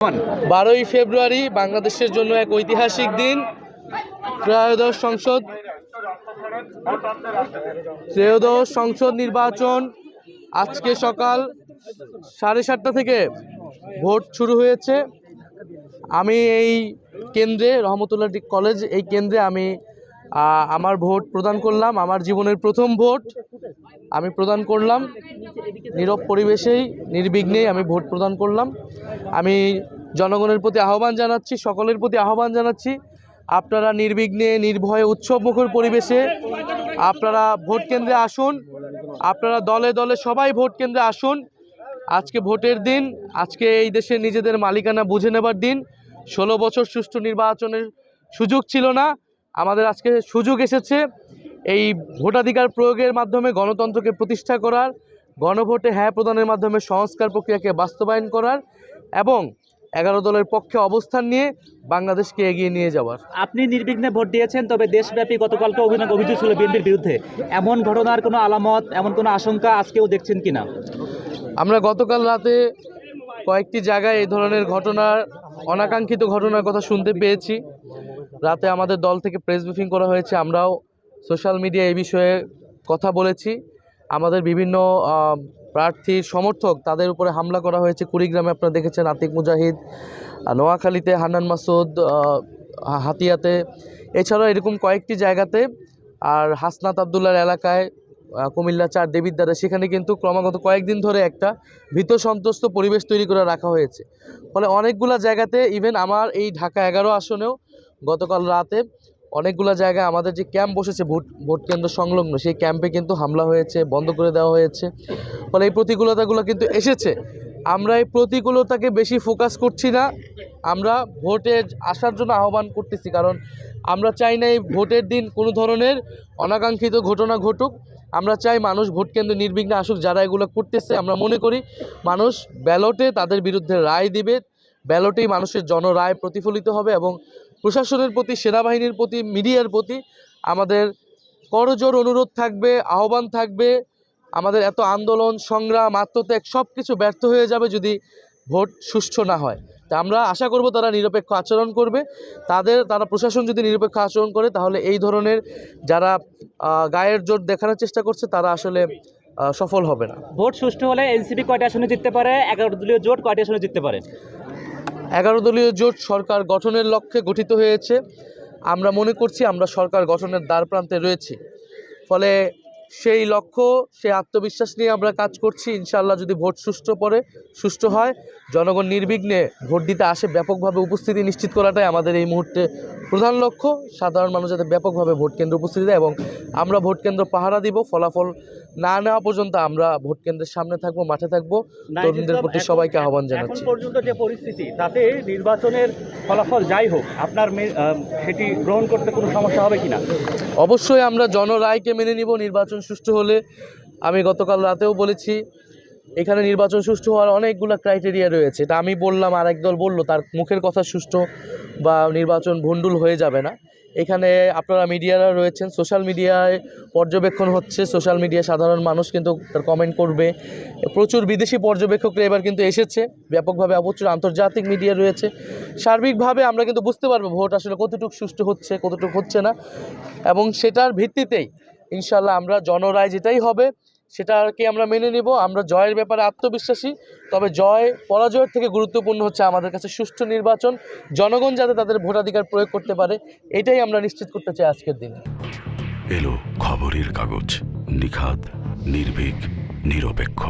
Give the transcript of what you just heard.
12ই ফেব্রুয়ারি বাংলাদেশের জন্য এক ঐতিহাসিক দিন। ত্রয়োদশ সংসদ নির্বাচন আজকে সকাল 7:30 থেকে ভোট শুরু হয়েছে। আমি এই কেন্দ্রে, রহমতুল্লাহ কলেজ, এই কেন্দ্রে আমি আমার ভোট প্রদান করলাম। আমার জীবনের প্রথম ভোট আমি প্রদান করলাম। নীরব পরিবেশেই নির্বিঘ্নেই আমি ভোট প্রদান করলাম। আমি জনগণের প্রতি আহ্বান জানাচ্ছি, সকলের প্রতি আহ্বান জানাচ্ছি, আপনারা নির্বিঘ্নে নির্ভয়ে উৎসবমুখর পরিবেশে আপনারা ভোট কেন্দ্রে আসুন। আপনারা দলে দলে সবাই ভোট কেন্দ্রে আসুন। আজকে ভোটের দিন, আজকে এই দেশের নিজেদের মালিকানা বুঝে নেবার দিন। 16 বছর সুষ্ঠু নির্বাচনের সুযোগ ছিল না, আমাদের আজকে সুযোগ এসেছে এই ভোটাধিকার প্রয়োগের মাধ্যমে গণতন্ত্রকে প্রতিষ্ঠা করার, গণভোটে হ্যাঁ প্রদানের মাধ্যমে সংস্কার প্রক্রিয়াকে বাস্তবায়ন করার এবং 11 দলের পক্ষে অবস্থান নিয়ে বাংলাদেশকে এগিয়ে নিয়ে যাওয়ার। আপনি নির্বিঘ্নে ভোট দিয়েছেন, তবে দেশব্যাপী গতকালকে অভিযোগ ছিল বিএনপির বিরুদ্ধে। এমন ঘটনার কোনো আলামত, এমন কোনো আশঙ্কা আজকেও দেখছেন কিনা? আমরা গতকাল রাতে কয়েকটি জায়গায় এই ধরনের ঘটনার, অনাকাঙ্ক্ষিত ঘটনার কথা শুনতে পেয়েছি। রাতে আমাদের দল থেকে প্রেস ব্রিফিং করা হয়েছে, আমরাও সোশ্যাল মিডিয়া এই বিষয়ে কথা বলেছি। আমাদের বিভিন্ন প্রার্থীর সমর্থক, তাদের উপরে হামলা করা হয়েছে। কুড়িগ্রামে আপনারা দেখেছেন, আতিক মুজাহিদ, নোয়াখালীতে হান্নান মাসুদ, হাতিয়াতে, এছাড়াও এরকম কয়েকটি জায়গাতে, আর হাসনাত আবদুল্লার এলাকায়, কুমিল্লা 4 দেবিদ্বারে, সেখানে কিন্তু ক্রমাগত কয়েকদিন ধরে একটা ভীত সন্ত্রস্ত পরিবেশ তৈরি করে রাখা হয়েছে। ফলে অনেকগুলো জায়গাতে, ইভেন আমার এই ঢাকা 11 আসনেও গতকাল রাতে অনেকগুলো জায়গায় আমাদের যে ক্যাম্প বসেছে ভোট কেন্দ্র সংলগ্ন, সেই ক্যাম্পে কিন্তু হামলা হয়েছে, বন্ধ করে দেওয়া হয়েছে। ফলে এই প্রতিকূলতাগুলো কিন্তু এসেছে। আমরা এই প্রতিকূলতাকে বেশি ফোকাস করছি না, আমরা ভোটে আসার জন্য আহ্বান করতেছি। কারণ আমরা চাই না এই ভোটের দিন কোনো ধরনের অনাকাঙ্ক্ষিত ঘটনা ঘটুক। আমরা চাই মানুষ ভোট কেন্দ্রে নির্বিঘ্নে আসুক। যারা এগুলো করতেছে, আমরা মনে করি মানুষ ব্যালটে তাদের বিরুদ্ধে রায় দিবে, ব্যালটেই মানুষের জনরায় প্রতিফলিত হবে। এবং প্রশাসনের প্রতি, সেনাবাহিনীর প্রতি, মিডিয়ার প্রতি আমাদের করজোড় অনুরোধ থাকবে, আহ্বান থাকবে। আমাদের এত আন্দোলন, সংগ্রাম, আত্মত্যাগ সব কিছু ব্যর্থ হয়ে যাবে যদি ভোট সুষ্ঠু না হয়। তা আমরা আশা করব তারা নিরপেক্ষ আচরণ করবে। তারা প্রশাসন যদি নিরপেক্ষ আচরণ করে, তাহলে এই ধরনের যারা গায়ের জোর দেখানোর চেষ্টা করছে, তারা আসলে সফল হবে না। ভোট সুষ্ঠু হলে এনসিপি কয়টি আসনে জিততে পারে? 11 দলীয় জোট কয়টি আসনে জিততে পারে? 11 দলীয় জোট সরকার গঠনের লক্ষ্যে গঠিত হয়েছে। আমরা মনে করছি আমরা সরকার গঠনের দ্বারপ্রান্তে রয়েছি। ফলে সেই লক্ষ্য, সেই আত্মবিশ্বাস নিয়ে আমরা কাজ করছি। ইনশাআল্লাহ যদি ভোট সুষ্ঠু হয়, জনগণ নির্বিঘ্নে ভোট দিতে আসে, ব্যাপকভাবে উপস্থিতি নিশ্চিত করাটাই আমাদের এই মুহূর্তে প্রধান লক্ষ্য। সাধারণ মানুষ যাতে ব্যাপকভাবে ভোট কেন্দ্রে উপস্থিতি দেয় এবং আমরা ভোট কেন্দ্র পাহারা দিব। ফলাফল না নেওয়া পর্যন্ত আমরা ভোট কেন্দ্রের সামনে থাকবো, মাঠে থাকবো। তরুণদের প্রতি সবাইকে আহ্বান জানাচ্ছি। এখন পর্যন্ত যে পরিস্থিতি, তাতে নির্বাচনের ফলাফল যাই হোক, আপনার সেটি গ্রহণ করতে কোনো সমস্যা হবে কিনা? অবশ্যই আমরা জনরায়কে মেনে নিব। নির্বাচন সুষ্ঠু হলে, আমি গতকাল রাতেও বলেছি, এখানে নির্বাচন সুষ্ঠু হওয়ার অনেকগুলো ক্রাইটেরিয়া রয়েছে। এটা আমি বললাম, আর একদল বললো, তার মুখের কথা সুষ্ঠু বা নির্বাচন ভণ্ডুল হয়ে যাবে না। এখানে আপনারা মিডিয়ারা রয়েছেন, সোশ্যাল মিডিয়ায় পর্যবেক্ষণ হচ্ছে, সোশ্যাল মিডিয়া সাধারণ মানুষ কিন্তু তার কমেন্ট করবে। প্রচুর বিদেশি পর্যবেক্ষকরা এবার কিন্তু এসেছে ব্যাপকভাবে, প্রচুর আন্তর্জাতিক মিডিয়া রয়েছে। সার্বিকভাবে আমরা কিন্তু বুঝতে পারবো ভোট আসলে কতটুকু সুষ্ঠু হচ্ছে, কতটুকু হচ্ছে না। এবং সেটার ভিত্তিতেই ইনশাআল্লাহ আমরা জনরায় যেটাই হবে সেটাকে আমরা মেনে নেব। আমরা জয়ের ব্যাপারে আত্মবিশ্বাসী, তবে জয় পরাজয়ের থেকে গুরুত্বপূর্ণ হচ্ছে আমাদের কাছে সুষ্ঠু নির্বাচন, জনগণ যাতে তাদের ভোটাধিকার প্রয়োগ করতে পারে, এটাই আমরা নিশ্চিত করতে চাই আজকের দিনে। এলো খবরের কাগজ, নিখাত, নির্ভীক, নিরপেক্ষ।